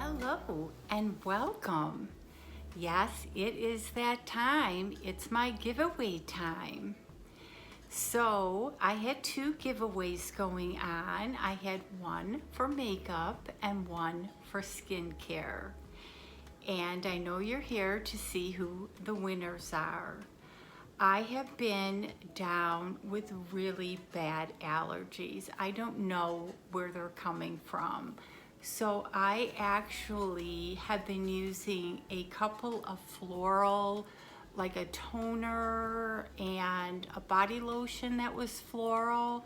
Hello and welcome. Yes, it is that time. It's my giveaway time. So I had two giveaways going on. I had one for makeup and one for skincare. And I know you're here to see who the winners are. I have been down with really bad allergies. I don't know where they're coming from. So I actually have been using a couple of floral, like a toner and a body lotion that was floral.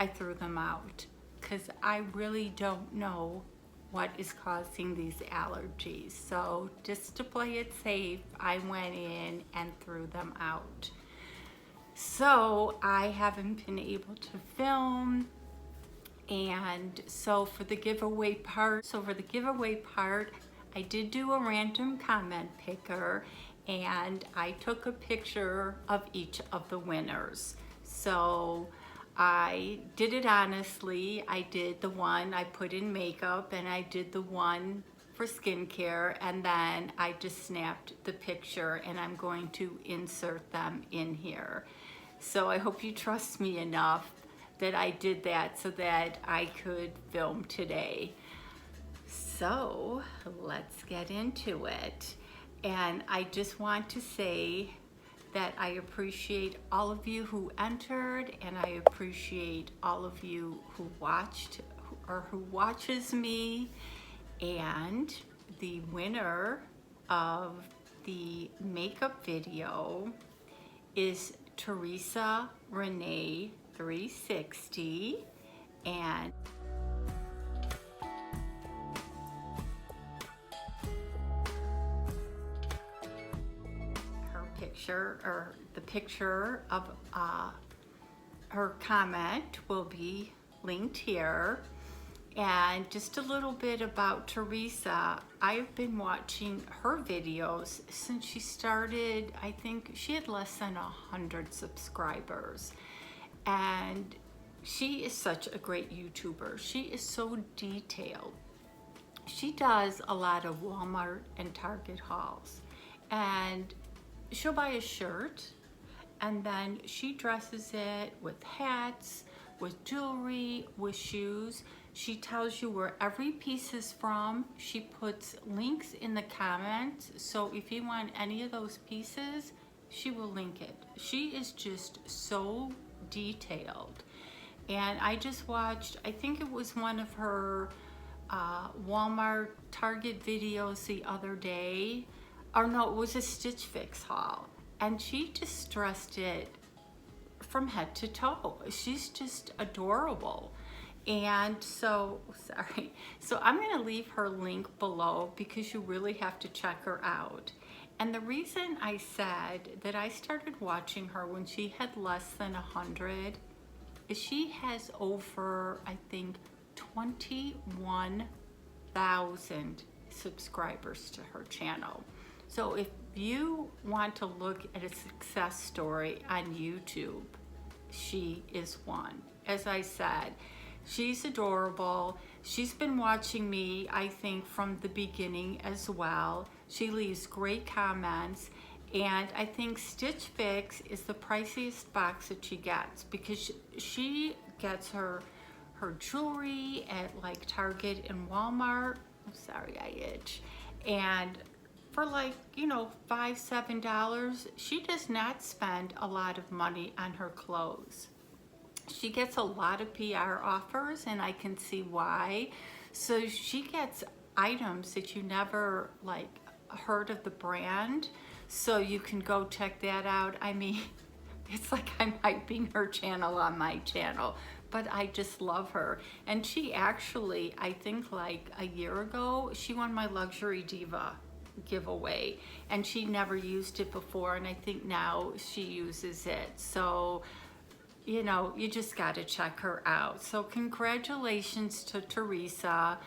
I threw them out because I really don't know what is causing these allergies. So just to play it safe, I went in and threw them out. So I haven't been able to film. And so for the giveaway part, I did do a random comment picker and I took a picture of each of the winners. So I did it honestly. I did the one I put in makeup and I did the one for skincare, and then I just snapped the picture and I'm going to insert them in here. So I hope you trust me enough that I did that so that I could film today. So let's get into it. And I just want to say that I appreciate all of you who entered, and I appreciate all of you who watched or who watches me. And the winner of the makeup video is Theresa Renee 360, and her picture, or the picture of her comment, will be linked here. And just a little bit about Theresa. I've been watching her videos since she started. I think she had less than 100 subscribers. And she is such a great YouTuber. She is so detailed. She does a lot of Walmart and Target hauls. And she'll buy a shirt and then she dresses it with hats, with jewelry, with shoes. She tells you where every piece is from. She puts links in the comments. So if you want any of those pieces, she will link it. She is just so detailed. And I just watched, I think it was one of her Walmart Target videos the other day. Or no, it was a Stitch Fix haul. And she just dressed it from head to toe. She's just adorable. And so, so I'm gonna leave her link below because you really have to check her out. And the reason I said that I started watching her when she had less than 100 is she has over, I think, 21,000 subscribers to her channel. So if you want to look at a success story on YouTube, she is one. As I said, she's adorable. She's been watching me, I think, from the beginning as well. She leaves great comments. And I think Stitch Fix is the priciest box that she gets because she gets her jewelry at like Target and Walmart. I'm sorry, I itch. And for like, you know, $5, $7, she does not spend a lot of money on her clothes. She gets a lot of PR offers, and I can see why. So she gets items that you never like heard of the brand. So you can go check that out. I mean, it's like I'm hyping her channel on my channel, but I just love her. And she actually, I think like a year ago, she won my Luxury Diva giveaway, and she never used it before, and I think now she uses it. So you know, you just got to check her out. So congratulations to Theresa.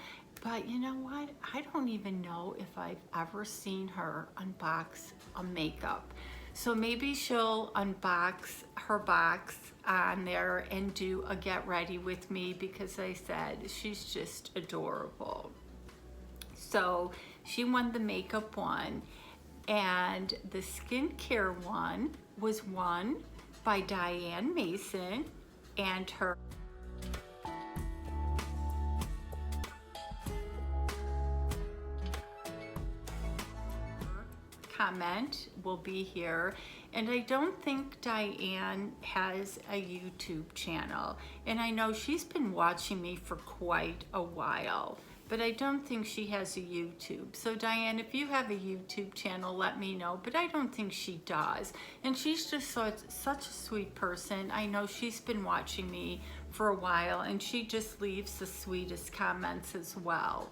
But you know what? I don't even know if I've ever seen her unbox a makeup. So maybe she'll unbox her box on there and do a get ready with me, because I said she's just adorable. So she won the makeup one, and the skincare one was won by Diane Mason, and her comment will be here. And I don't think Diane has a YouTube channel, and I know she's been watching me for quite a while, but I don't think she has a YouTube. So Diane, if you have a YouTube channel, let me know, but I don't think she does. And she's just such a sweet person. I know she's been watching me for a while, and she just leaves the sweetest comments as well.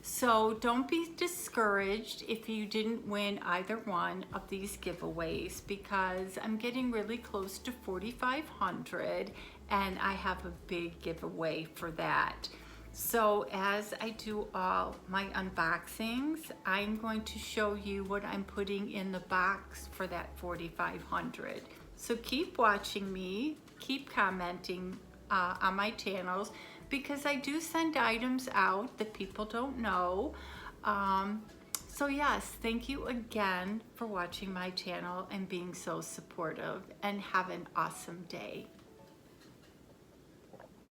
So don't be discouraged if you didn't win either one of these giveaways, because I'm getting really close to 4,500 and I have a big giveaway for that. So as I do all my unboxings, I'm going to show you what I'm putting in the box for that 4,500. So keep watching me, keep commenting on my channels, because I do send items out that people don't know. So yes, thank you again for watching my channel and being so supportive, and have an awesome day.